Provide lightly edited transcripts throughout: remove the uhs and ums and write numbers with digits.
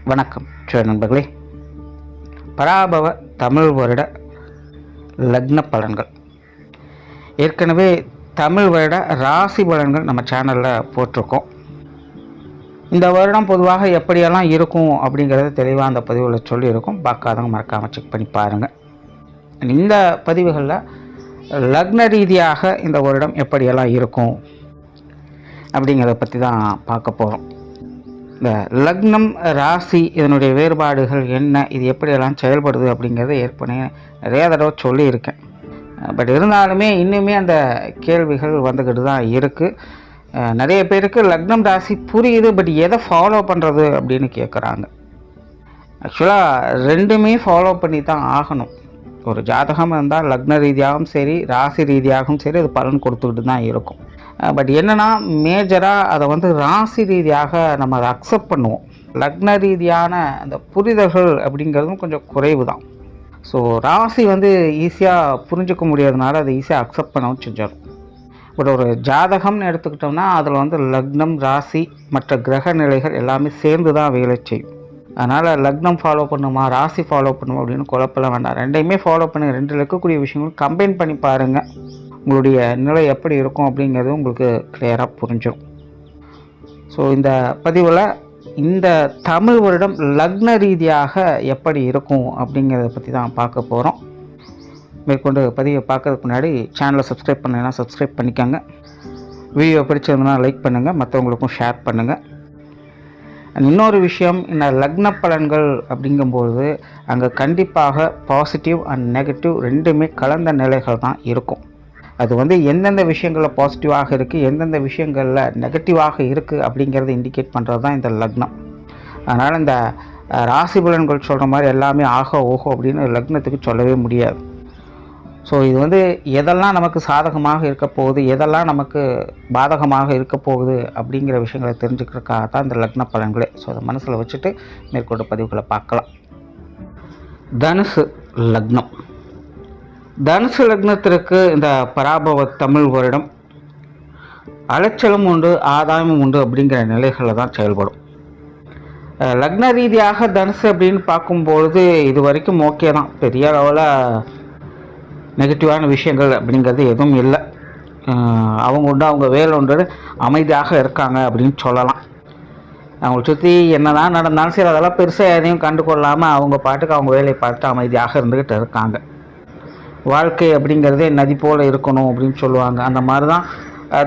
வணக்கம் நண்பர்களே. பராபவ தமிழ் வருட லக்ன பலன்கள். ஏற்கனவே தமிழ் வருட ராசி பலன்கள் நம்ம சேனலில் போட்டிருக்கோம். இந்த வருடம் பொதுவாக எப்படியெல்லாம் இருக்கும் அப்படிங்கிறத தெளிவாக அந்த பதிவில் சொல்லியிருக்கோம். பார்க்காதவங்க மறக்காமல் செக் பண்ணி பாருங்கள். இந்த பதிவுகளில் லக்ன ரீதியாக இந்த வருடம் எப்படியெல்லாம் இருக்கும் அப்படிங்கிறத பற்றி தான் பார்க்க போகிறோம். இந்த லக்னம் ராசி இதனுடைய வேறுபாடுகள் என்ன, இது எப்படியெல்லாம் செயல்படுது அப்படிங்கிறத ஏற்கனவே நிறைய தடவை சொல்லியிருக்கேன். பட் இருந்தாலுமே இன்னுமே அந்த கேள்விகள் வந்துக்கிட்டு தான் இருக்குது. நிறைய பேருக்கு லக்னம் ராசி புரியுது, பட் எதை ஃபாலோ பண்ணுறது அப்படின்னு கேட்குறாங்க. ஆக்சுவலாக ரெண்டுமே ஃபாலோ பண்ணி தான் ஆகணும். ஒரு ஜாதகம் இருந்தால் லக்ன ரீதியாகவும் சரி ராசி ரீதியாகவும் சரி அது பலன் கொடுத்துக்கிட்டு தான் இருக்கும். பட் என்னென்னா மேஜராக அதை ராசி ரீதியாக நம்ம அதை அக்செப்ட் பண்ணுவோம். லக்ன ரீதியான அந்த புரிதல்கள் அப்படிங்கிறதும் கொஞ்சம் குறைவு தான். ஸோ ராசி ஈஸியாக புரிஞ்சிக்க முடியாதனால அதை ஈஸியாக அக்செப்ட் பண்ணவும் செஞ்சிடும். பட் ஒரு ஜாதகம்னு எடுத்துக்கிட்டோம்னா அதில் லக்னம் ராசி மற்ற கிரக நிலைகள் எல்லாமே சேர்ந்து தான் வேலை செய்யும். அதனால் லக்னம் ஃபாலோ பண்ணுமா ராசி ஃபாலோ பண்ணுமா அப்படின்னு குழப்பலாம் வேண்டாம். ரெண்டையுமே ஃபாலோ பண்ணி ரெண்டில் இருக்கக்கூடிய விஷயங்களும் கம்பைன் பண்ணி பாருங்கள். உங்களுடைய நிலை எப்படி இருக்கும் அப்படிங்கிறது உங்களுக்கு கிளியராக புரிஞ்சிடும். ஸோ இந்த பதிவில் இந்த தமிழ் வருடம் லக்ன ரீதியாக எப்படி இருக்கும் அப்படிங்கிறத பற்றி தான் பார்க்க போகிறோம். மேற்கொண்டு பதிவை பார்க்கறதுக்கு முன்னாடி சேனலை சப்ஸ்கிரைப் பண்ணலைன்னா சப்ஸ்கிரைப் பண்ணிக்கோங்க. வீடியோ பிடிச்சிருந்தனா லைக் பண்ணுங்கள், மற்றவங்களுக்கும் ஷேர் பண்ணுங்கள். இன்னொரு விஷயம், இந்த லக்ன பலன்கள் அப்படிங்கும்போது அங்கே கண்டிப்பாக பாசிட்டிவ் அண்ட் நெகட்டிவ் ரெண்டுமே கலந்த நிலைகள் தான் இருக்கும். அது எந்தெந்த விஷயங்களில் பாசிட்டிவாக இருக்குது எந்தெந்த விஷயங்களில் நெகட்டிவாக இருக்குது அப்படிங்கிறத இண்டிகேட் பண்ணுறது தான் இந்த லக்னம். அதனால் இந்த ராசி பலன்கள் சொல்கிற மாதிரி எல்லாமே ஆகோ ஓஹோ அப்படின்னு லக்னத்துக்கு சொல்லவே முடியாது. ஸோ இது எதெல்லாம் நமக்கு சாதகமாக இருக்க போகுது எதெல்லாம் நமக்கு பாதகமாக இருக்க போகுது அப்படிங்கிற விஷயங்களை தெரிஞ்சுக்கிறதுக்காக தான் இந்த லக்ன பலன்களே. ஸோ அதை மனசில் வச்சுட்டு மேற்கொண்டு பதிவுகளை பார்க்கலாம். தனுசு லக்னம். தனுசு லக்னத்திற்கு இந்த பராபவ தமிழ் வருடம் அலைச்சலும் உண்டு ஆதாயமும் உண்டு அப்படிங்கிற நிலைகளில் தான் செயல்படும். லக்ன ரீதியாக தனுசு அப்படின்னு பார்க்கும்பொழுது இது வரைக்கும் ஓகே தான். பெரிய அளவில் நெகட்டிவான விஷயங்கள் அப்படிங்கிறது எதுவும் இல்லை. அவங்க உண்டு அவங்க வேலை உண்டு அமைதியாக இருக்காங்க அப்படின்னு சொல்லலாம். அவங்களை சுற்றி என்ன தான் நடந்தாலும் சரி அதெல்லாம் பெருசாக எதையும் கண்டு கொள்ளாமல் அவங்க பாட்டுக்கு அவங்க வேலையை பார்த்துட்டு அமைதியாக இருந்துக்கிட்டு இருக்காங்க. வாழ்க்கை அப்படிங்கிறதே நதி போல் இருக்கணும் அப்படின்னு சொல்லுவாங்க. அந்த மாதிரி தான்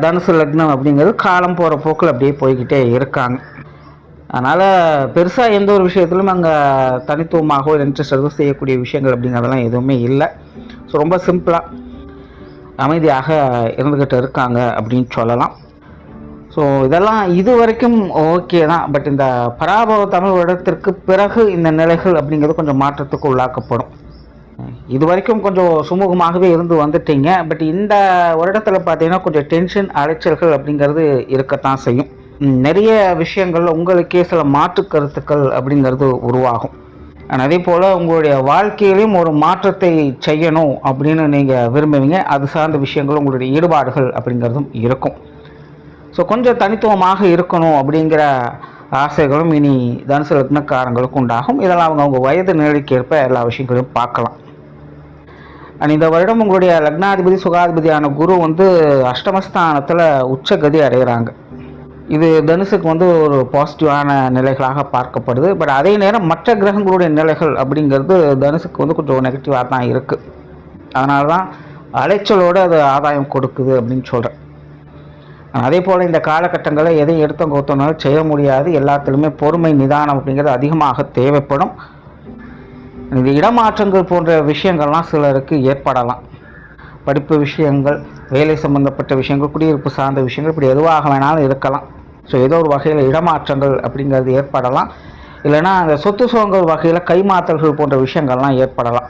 தனுசு லக்னம் அப்படிங்கிறது காலம் போகிற போக்கில் அப்படியே போய்கிட்டே இருக்காங்க. அதனால் பெருசாக எந்த ஒரு விஷயத்திலும் அங்கே தனித்துவமாகவோ இன்ட்ரெஸ்ட் எதுவும் செய்யக்கூடிய விஷயங்கள் அப்படிங்கிறதெல்லாம் எதுவுமே இல்லை. ஸோ ரொம்ப சிம்பிளாக அமைதியாக இருந்துக்கிட்டு இருக்காங்க அப்படின்னு சொல்லலாம். ஸோ இதெல்லாம் இது வரைக்கும் ஓகே தான். பட் இந்த பராபவ தமிழ் வருடத்திற்கு பிறகு இந்த நிலைகள் அப்படிங்கிறது கொஞ்சம் மாற்றத்துக்கு உள்ளாக்கப்படும். இது வரைக்கும் கொஞ்சம் சுமூகமாகவே இருந்து வந்துட்டீங்க. பட் இந்த வருடத்தில் பார்த்தீங்கன்னா கொஞ்சம் டென்ஷன் அலைச்சல்கள் அப்படிங்கிறது இருக்கத்தான் செய்யும். நிறைய விஷயங்கள் உங்களுக்கே சில மாற்று கருத்துக்கள் அப்படிங்கிறது உருவாகும். அதே போல் உங்களுடைய வாழ்க்கையிலையும் ஒரு மாற்றத்தை செய்யணும் அப்படின்னு நீங்கள் விரும்புவீங்க. அது சார்ந்த விஷயங்கள் உங்களுடைய ஈடுபாடுகள் அப்படிங்கிறதும் இருக்கும். ஸோ கொஞ்சம் தனித்துவமாக இருக்கணும் அப்படிங்கிற ஆசைகளும் இனி தனுசு லக்னக்காரங்களுக்கு உண்டாகும். இதெல்லாம் அவங்க வயது நிலைக்கு ஏற்ப எல்லா விஷயங்களையும் பார்க்கலாம். இந்த வருடம் உங்களுடைய லக்னாதிபதி சுகாதிபதியான குரு அஷ்டமஸ்தானத்தில் உச்சகதி அடைகிறாங்க. இது தனுசுக்கு ஒரு பாசிட்டிவான நிலைகளாக பார்க்கப்படுது. பட் அதே நேரம் மற்ற கிரகங்களுடைய நிலைகள் அப்படிங்கிறது தனுசுக்கு கொஞ்சம் நெகட்டிவாக தான் இருக்குது. அதனால தான் அலைச்சலோடு அது ஆதாயம் கொடுக்குது அப்படின்னு சொல்கிறேன். அதே போல் இந்த காலகட்டங்களில் எதையும் எடுத்தவங்க ஒருத்தவனாலும் செய்ய முடியாது. எல்லாத்துலேயுமே பொறுமை நிதானம் அப்படிங்கிறது அதிகமாக தேவைப்படும். இந்த இடமாற்றங்கள் போன்ற விஷயங்கள்லாம் சிலருக்கு ஏற்படலாம். படிப்பு விஷயங்கள், வேலை சம்பந்தப்பட்ட விஷயங்கள், குடியிருப்பு சார்ந்த விஷயங்கள், இப்படி எதுவாக வேணாலும் இருக்கலாம். ஸோ ஏதோ ஒரு வகையில் இடமாற்றங்கள் அப்படிங்கிறது ஏற்படலாம். இல்லைனா அந்த சொத்து சுகங்கள் வகையில் கைமாற்றல்கள் போன்ற விஷயங்கள்லாம் ஏற்படலாம்.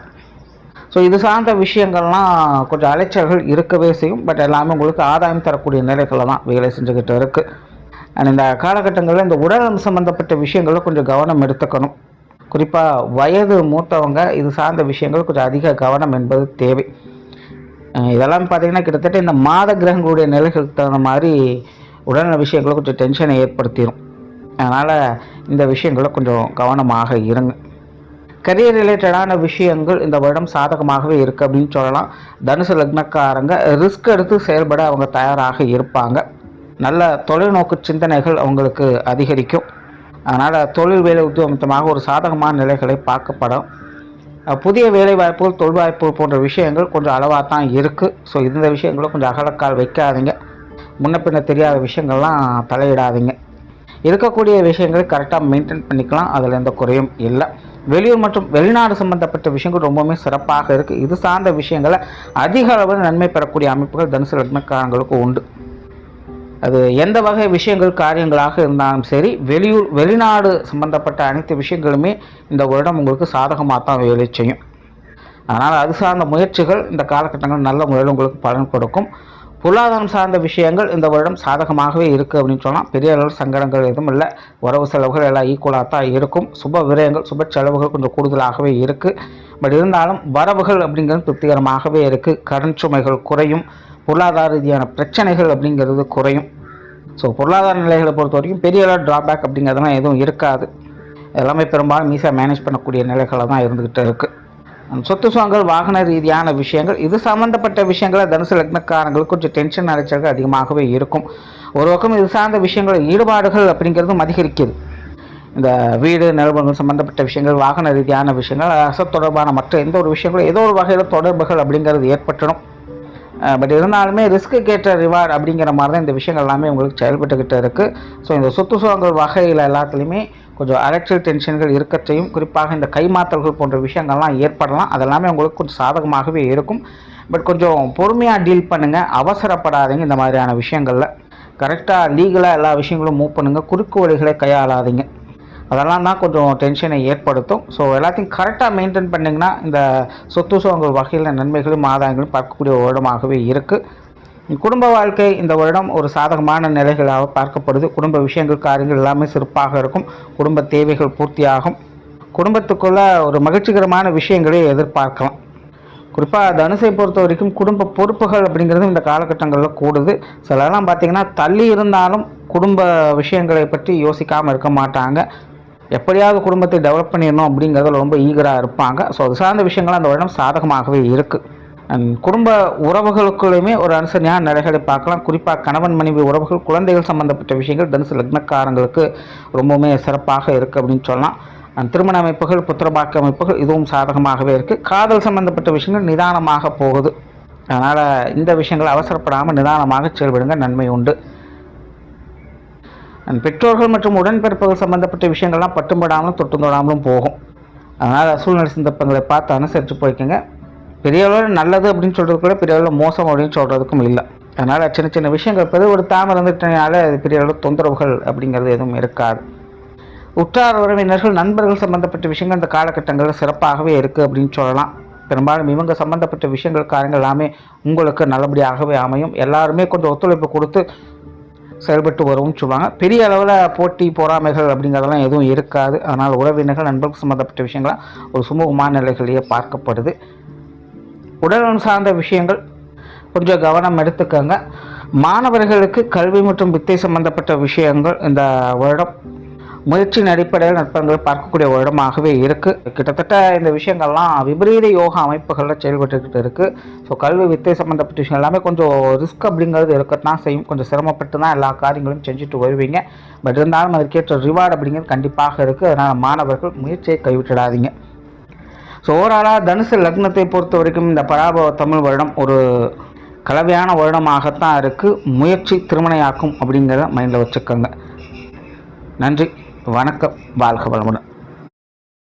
ஸோ இது சார்ந்த விஷயங்கள்லாம் கொஞ்சம் அலைச்சல்கள் இருக்கவே செய்யும். பட் எல்லாமே உங்களுக்கு ஆதாயம் தரக்கூடிய நிலைகளில் தான் வேலை செஞ்சுக்கிட்டு இருக்குது. அண்ட் இந்த காலகட்டங்களில் இந்த உடல் சம்பந்தப்பட்ட விஷயங்களில் கொஞ்சம் கவனம் எடுத்துக்கணும். குறிப்பாக வயது மூத்தவங்க இது சார்ந்த விஷயங்கள் கொஞ்சம் அதிக கவனம் என்பது தேவை. இதெல்லாம் பார்த்திங்கன்னா கிட்டத்தட்ட இந்த மாத கிரகங்களுடைய நிலைகளுக்கு தகுந்த மாதிரி உடல்நல விஷயங்களை கொஞ்சம் டென்ஷனை ஏற்படுத்திடும். அதனால் இந்த விஷயங்களில் கொஞ்சம் கவனமாக இருங்க. கரியர் ரிலேட்டடான விஷயங்கள் இந்த வருடம் சாதகமாகவே இருக்குது அப்படின்னு சொல்லலாம். தனுசு லக்னக்காரங்க ரிஸ்க் எடுத்து செயல்பட அவங்க தயாராக இருப்பாங்க. நல்ல தொலைநோக்கு சிந்தனைகள் அவங்களுக்கு அதிகரிக்கும். அதனால் தொழில் வேலை உத்தியோகமாக ஒரு சாதகமான நிலைகளை பார்க்கப்படும். புதிய வேலை வாய்ப்புகள், தொழில் வாய்ப்புகள் போன்ற விஷயங்கள் கொஞ்சம் அளவாக தான் இருக்குது. ஸோ இந்த விஷயங்களும் கொஞ்சம் அகலக்கால் வைக்காதீங்க. முன்ன பின்ன தெரியாத விஷயங்கள்லாம் தலையிடாதீங்க. இருக்கக்கூடிய விஷயங்களை கரெக்டாக மெயின்டைன் பண்ணிக்கலாம். அதில் எந்த குறையும் இல்லை. வெளியூர் மற்றும் வெளிநாடு சம்பந்தப்பட்ட விஷயங்கள் ரொம்பவுமே சிறப்பாக இருக்குது. இது சார்ந்த விஷயங்களை அதிக அளவில் நன்மை பெறக்கூடிய அமைப்புகள் தனுசு லக்னக்காரங்களுக்கு உண்டு. அது எந்த வகை விஷயங்கள் காரியங்களாக இருந்தாலும் சரி, வெளியூர் வெளிநாடு சம்பந்தப்பட்ட அனைத்து விஷயங்களுமே இந்த வருடம் உங்களுக்கு சாதகமாக தான் வேலை செய்யும். அதனால் அது சார்ந்த முயற்சிகள் இந்த காலகட்டங்கள் நல்ல முறையில் உங்களுக்கு பலன் கொடுக்கும். பொருளாதாரம் சார்ந்த விஷயங்கள் இந்த வருடம் சாதகமாகவே இருக்குது அப்படின்னு சொன்னால் பெரிய அளவில் சங்கடங்கள் எதுவும் இல்லை. வரவு செலவுகள் எல்லாம் ஈக்குவலாக தான் இருக்கும். சுப விரயங்கள், சுப செலவுகள் கொஞ்சம் கூடுதலாகவே இருக்குது. பட் இருந்தாலும் வரவுகள் அப்படிங்கிறது திருப்திகரமாகவே இருக்குது. கடன் சுமைகள் குறையும். பொருளாதார ரீதியான பிரச்சனைகள் அப்படிங்கிறது குறையும். ஸோ பொருளாதார நிலைகளை பொறுத்த வரைக்கும் பெரிய அளவு ட்ராபேக் அப்படிங்கிறதுலாம் எதுவும் இருக்காது. எல்லாமே பெரும்பாலும் ஈஸியாக மேனேஜ் பண்ணக்கூடிய நிலைகளை தான் இருந்துக்கிட்டு இருக்குது. சொத்து சுகங்கள், வாகன ரீதியான விஷயங்கள், இது சம்மந்தப்பட்ட விஷயங்களை தனுசு லக்னக்காரங்களுக்கு கொஞ்சம் டென்ஷன் அடைச்சல்கள் அதிகமாகவே இருக்கும். ஒரு பக்கம் இது சார்ந்த விஷயங்கள் ஈடுபாடுகள் அப்படிங்கிறதும் அதிகரிக்குது. இந்த வீடு நிலவரங்கள் சம்மந்தப்பட்ட விஷயங்கள், வாகன ரீதியான விஷயங்கள், அரசு தொடர்பான மற்ற எந்த ஒரு விஷயங்களும் ஏதோ ஒரு வகையில் தொடர்புகள் அப்படிங்கிறது ஏற்பட்டணும். பட் இருந்தாலுமே ரிஸ்க்கு கேட்ட ரிவார்டு அப்படிங்கிற மாதிரி தான் இந்த விஷயங்கள் எல்லாமே உங்களுக்கு செயல்பட்டுக்கிட்டு இருக்குது. ஸோ இந்த சொத்து சுகங்கள் வகையில் எல்லாத்துலேயுமே கொஞ்சம் அலட்சியல் டென்ஷன்கள் இருக்கத்தையும், குறிப்பாக இந்த கைமாற்றல்கள் போன்ற விஷயங்கள்லாம் ஏற்படலாம். அதெல்லாமே உங்களுக்கு கொஞ்சம் சாதகமாகவே இருக்கும். பட் கொஞ்சம் பொறுமையாக டீல் பண்ணுங்கள். அவசரப்படாதீங்க. இந்த மாதிரியான விஷயங்களில் கரெக்டாக லீகலாக எல்லா விஷயங்களும் மூவ் பண்ணுங்கள். குறுக்கு வழிகளை கையாளாதீங்க. அதெல்லாம் தான் கொஞ்சம் டென்ஷனை ஏற்படுத்தும். ஸோ எல்லாத்தையும் கரெக்டாக மெயின்டைன் பண்ணிங்கன்னா இந்த சொத்து சுகங்கள் வகையில் நன்மைகளும் ஆதாயங்களும் பார்க்கக்கூடிய ஒரு வருடமாகவே இருக்குது. குடும்ப வாழ்க்கை இந்த வருடம் ஒரு சாதகமான நிலைகளாக பார்க்கப்படுது. குடும்ப விஷயங்கள், காரியங்கள் எல்லாமே சிறப்பாக இருக்கும். குடும்ப தேவைகள் பூர்த்தியாகும். குடும்பத்துக்குள்ள ஒரு மகிழ்ச்சிகரமான விஷயங்களை எதிர்பார்க்கலாம். குறிப்பாக தனுசை பொறுத்த வரைக்கும் குடும்ப பொறுப்புகள் அப்படிங்கிறது இந்த காலகட்டங்களில் கூடுது. சிலர்லாம் பார்த்திங்கன்னா தள்ளி இருந்தாலும் குடும்ப விஷயங்களை பற்றி யோசிக்காமல் இருக்க மாட்டாங்க. எப்படியாவது குடும்பத்தை டெவலப் பண்ணிடணும் அப்படிங்கிறதுல ரொம்ப ஈகராக இருப்பாங்க. ஸோ அது சார்ந்த விஷயங்கள் அந்த வருடம் சாதகமாகவே இருக்குது. குடும்ப உறவுகளுக்குள்ளேயுமே ஒரு அனுசரணையான நிலைகளை பார்க்கலாம். குறிப்பாக கணவன் மனைவி உறவுகள், குழந்தைகள் சம்பந்தப்பட்ட விஷயங்கள் தனுசு லக்னக்காரங்களுக்கு ரொம்பவுமே சிறப்பாக இருக்குது அப்படின்னு சொல்லலாம். திருமண அமைப்புகள், புத்திரபாக்கிய அமைப்புகள் இதுவும் சாதகமாகவே இருக்குது. காதல் சம்பந்தப்பட்ட விஷயங்கள் நிதானமாக போகுது. அதனால் இந்த விஷயங்கள் அவசரப்படாமல் நிதானமாக செயல்படுங்க, நன்மை உண்டு. பெற்றோர்கள் மற்றும் உடன்பிறப்புகள் சம்பந்தப்பட்ட விஷயங்கள்லாம் பட்டும்படாமலும் தொட்டுந்தோடாமலும் போகும். அதனால் சூழ்நிலை சந்தர்ப்பங்களை பார்த்து அனுசரித்து போய்க்குங்க. பெரிய அளவில் நல்லது அப்படின்னு சொல்கிறதுக்குள்ள பெரிய அளவில் மோசம் அப்படின்னு சொல்கிறதுக்கும் இல்லை. அதனால் சின்ன சின்ன விஷயங்கள் பெரிய ஒரு தாமரை இருந்துட்டனால அது பெரிய அளவில் தொந்தரவுகள் அப்படிங்கிறது எதுவும் இருக்காது. உற்றார் உறவினர்கள், நண்பர்கள் சம்பந்தப்பட்ட விஷயங்கள் இந்த காலகட்டங்களில் சிறப்பாகவே இருக்குது அப்படின்னு சொல்லலாம். பெரும்பாலும் இவங்க சம்பந்தப்பட்ட விஷயங்கள், காரியங்கள் எல்லாமே உங்களுக்கு நல்லபடியாகவே அமையும். எல்லாருமே கொஞ்சம் ஒத்துழைப்பு கொடுத்து செயல்பட்டு வருவோம் சொல்லுவாங்க. பெரிய அளவில் போட்டி பொறாமைகள் அப்படிங்கிறதெல்லாம் எதுவும் இருக்காது. அதனால் உறவினர்கள், நண்பர்கள் சம்மந்தப்பட்ட விஷயங்கள்லாம் ஒரு சுமூகமான நிலைகளிலேயே பார்க்கப்படுது. உடல்நலம் சார்ந்த விஷயங்கள் கொஞ்சம் கவனம் எடுத்துக்கோங்க. மாணவர்களுக்கு கல்வி மற்றும் வித்தை சம்பந்தப்பட்ட விஷயங்கள் இந்த வருடம் முயற்சியின் அடிப்படையில் நட்பங்கள் பார்க்கக்கூடிய வருடமாகவே இருக்குது. கிட்டத்தட்ட இந்த விஷயங்கள்லாம் விபரீத யோகா அமைப்புகளில் செயல்பட்டுக்கிட்டு இருக்குது. ஸோ கல்வி வித்தை சம்மந்தப்பட்ட விஷயம் எல்லாமே கொஞ்சம் ரிஸ்க் அப்படிங்கிறது இருக்கத்தான் செய்யும். கொஞ்சம் சிரமப்பட்டு தான் எல்லா காரியங்களும் செஞ்சுட்டு வருவீங்க. பட் இருந்தாலும் அதற்கேற்ற ரிவார்டு அப்படிங்கிறது கண்டிப்பாக இருக்குது. அதனால் மாணவர்கள் முயற்சியை கைவிட்டுடாதீங்க. ஸோ ஓவராலாக தனுசு லக்னத்தை பொறுத்த வரைக்கும் இந்த பராபவ தமிழ் வருடம் ஒரு கலவையான வருடமாகத்தான் இருக்குது. முயற்சி திருமணையாக்கும் அப்படிங்கிறத மைண்டில் வச்சுக்கோங்க. நன்றி, வணக்கம், வாழ்க வளமுடன்.